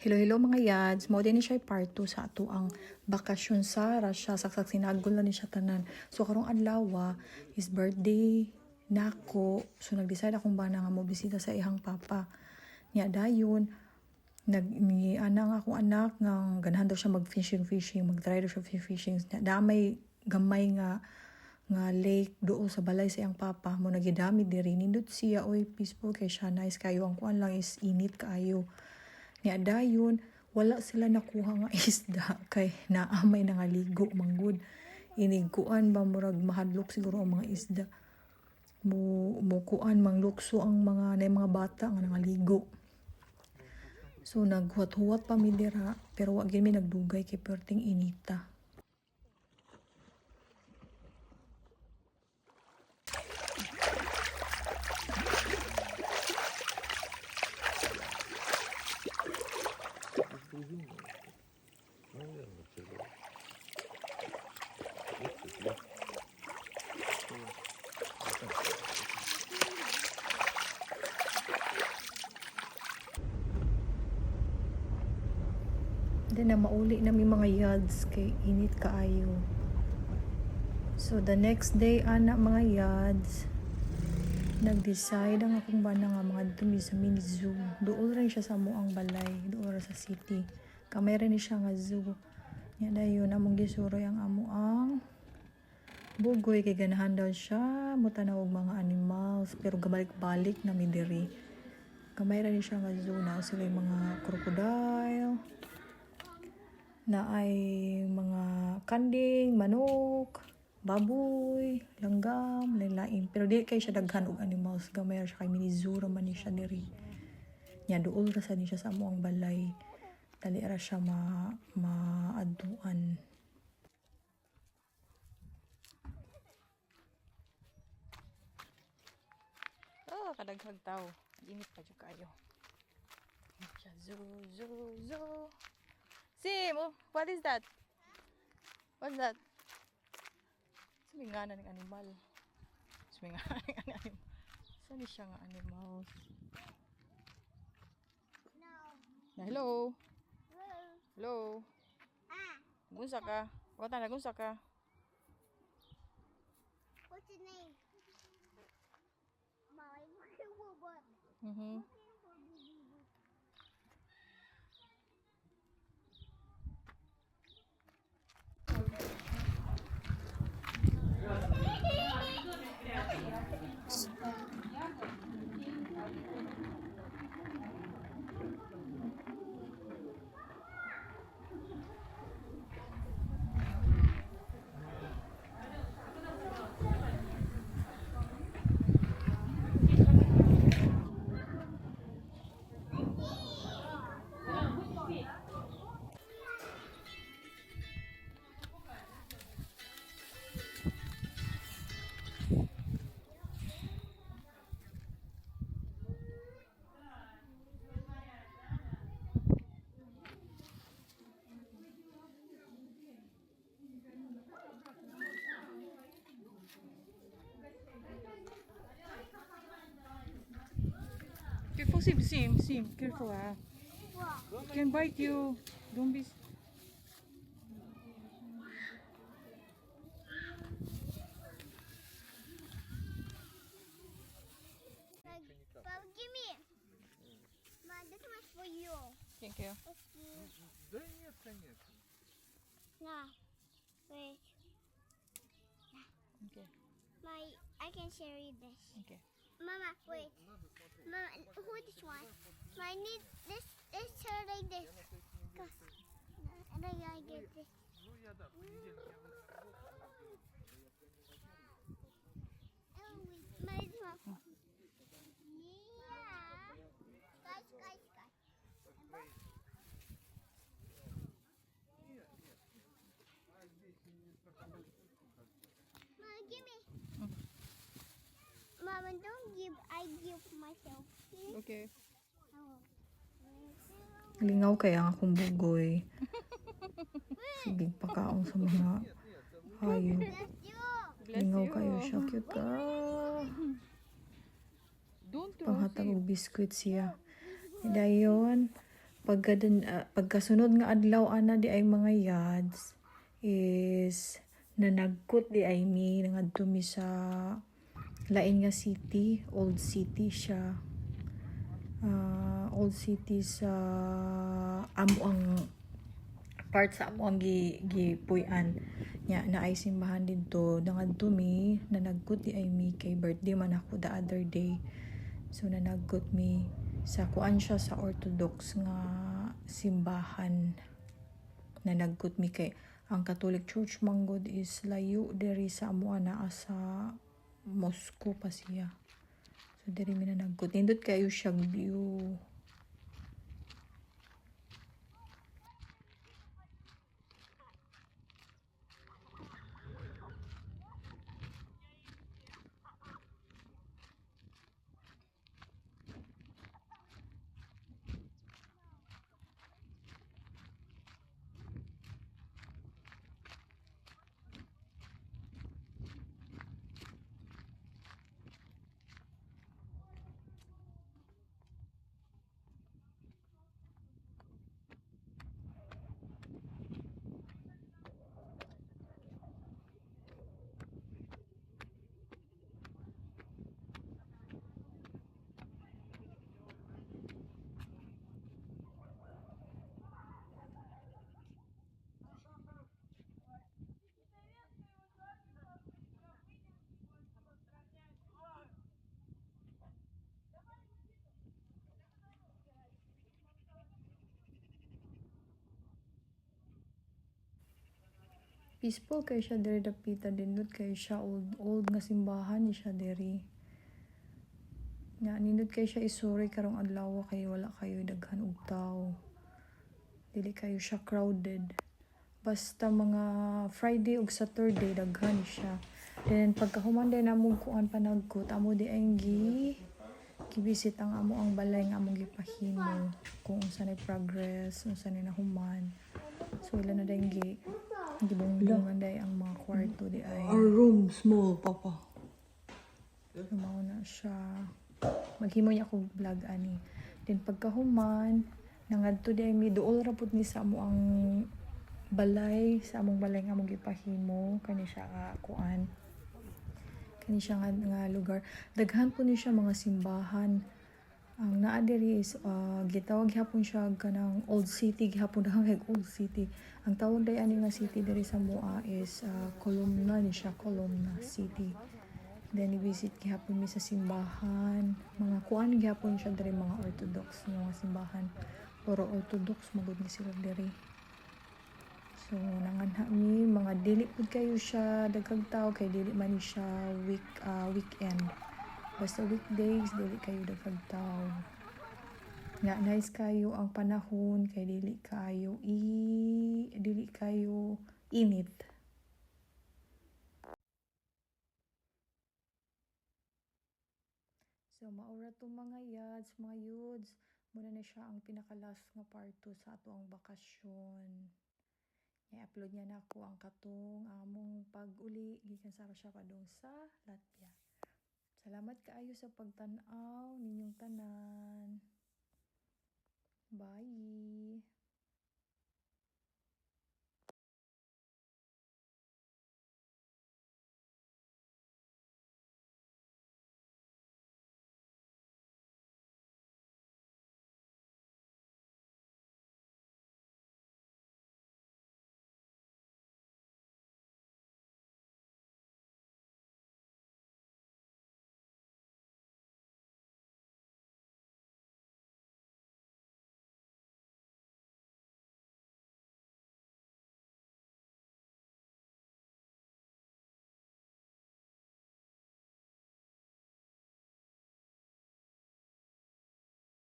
Hello, hello mga yads. Mo din ni siya part 2 sa ato ang bakasyon sa Russia. Saksak sinagol na ni siya tanan. So karong adlaw his birthday nako. So nag-decide akong ba na nga mo bisita sa ihang papa. Nya dayon ni ana nga akong anak nga ganahan daw siya mag-fishing, mag-try daw siya fishing. Damay gamay nga lake doon sa balay sa iyang papa mo nagidami diri nindot siya oy peaceful kay siya nice kayo ang kuan lang is init kaayo. Nya dayon wala sila nakuha nga isda kay naamay na nga ligo manggod iniguan ba murag mahadlok siguro ang mga isda mo kuan manglukso ang mga mga bata nga nangaligo. So naghuwat-huwat pa mi dira pero wa gyud mi nagdugay kay perting inita. Then na mauli na may mga yads kay init kaayo. So the next day ana mga yads nag-decide ang akong bana nga mga dumi sa mini zoo. Doon rin siya sa muang balay, doon sa city. Kamay rin siya nga zoo. Nya dayon among gisuroy ang amuang bugoy kay ganahan daw siya mutanaw og mga animals pero gabalik-balik na mi diri. Kamay rin siya nga zoo na sila mga crocodile. Na ay mga kanding, manok, baboy, langgam, lain-lain. Pero di kay siya daghan og animals. Gamay siya kay mini zoo man ni siya diri. Nya duol ra sa ni siya sa amuang balay. Dali ra siya maaduan. Oh, kadaghag tao. Init pa jud kayo. Zoo. Sim, what is that? What's that? Sumingana ng animal. Saan siya nga animals? No. Hello. Hello. Nagunsa ka? Wata, nagunsa ka? What's your name? My robot. Careful, Sim. Careful, It can bite you. Don't be... Papa, give me. Ma, this one's for you. Thank you. Да нет, конечно. Nah, wait. Okay. I can share you this. Okay. Mama, wait. Mama, who this one? I need this shirt like this. And then I get this. Ну я да, в понедельник я Oh, wait. My this one. Yeah. Guys. Mama, give me. Mama, don't give. I give myself. Okay. Oh. Lingaw kaya ang akong bugoy. Sige, pakaong sa mga hayop. Bless you. Lingaw kayo siya. Cute ka. Don't throw Panghatag him. og biskwit siya. Dayon, pagkasunod nga adlaw ana di ay mga yads is nanagkot di ay mi nangadto mi sa lain nga city, old city siya. Old city sa amo ang part sa amo ang gipuy-an nya na ay simbahan didto nangadto mi nanagkot di ay mi kay birthday man ako the other day. So nanagkot mi sa kuan siya sa Orthodox nga simbahan. Nanagkot mi kay ang Catholic Church manggod is layo diri sa amo naa sa Moscow pa siya. So diri mi nanagkot. Nindot kayo siya view. Peaceful kay siya diri dapita dindot kay siya old nga simbahan ni siya diri. Nya nindot kay siya isuri karong adlaw kay wala kayo daghan og tawo. Dili kayo siya crowded. Basta mga Friday ug Saturday daghan siya. Then pagkahuman din amo kuan panagkot amo di ay gibisit ang amo ang balay nga among gipahimo kung unsa nay progress, unsa nay nahuman. So ila na dayong gibungbungan day ang mga kwarto di ay. Our room small, Papa. Mao na siya. Maghimo niya akong vlog ani. Then pagkahuman, nangadto di ay mi duol ra pud ni sa amo ang balay, sa among balay nga among gipahimo kani siya nga kuan. Kani siya nga lugar. Daghan po ni siya mga simbahan. Ang naa diri is gitawag gihapon siya kanang old city gihapon daw kay old city. Ang tawag day ani nga city diri sa Moa is Columna ni siya, Columna City. Then i-visit gihapon mi sa simbahan. Mga kuan gihapon siya diri mga Orthodox nga mga simbahan. Puro Orthodox magud ni sila diri. So nanganha mi mga dili pud kayo siya daghang tawo kay dili man ni siya weekend. Basta weekdays, dili kayo daghang tawo. Nga nice kayo ang panahon kay dili kayo init. So maura to mga yads, mga yuds. Muna na siya ang pinaka-last nga part 2 sa ato ang bakasyon. I-upload niya na ako ang katong among pag-uli gikan sa Russia padung sa Latvia. Salamat kaayo sa pagtan-aw ninyong tanan. Bye.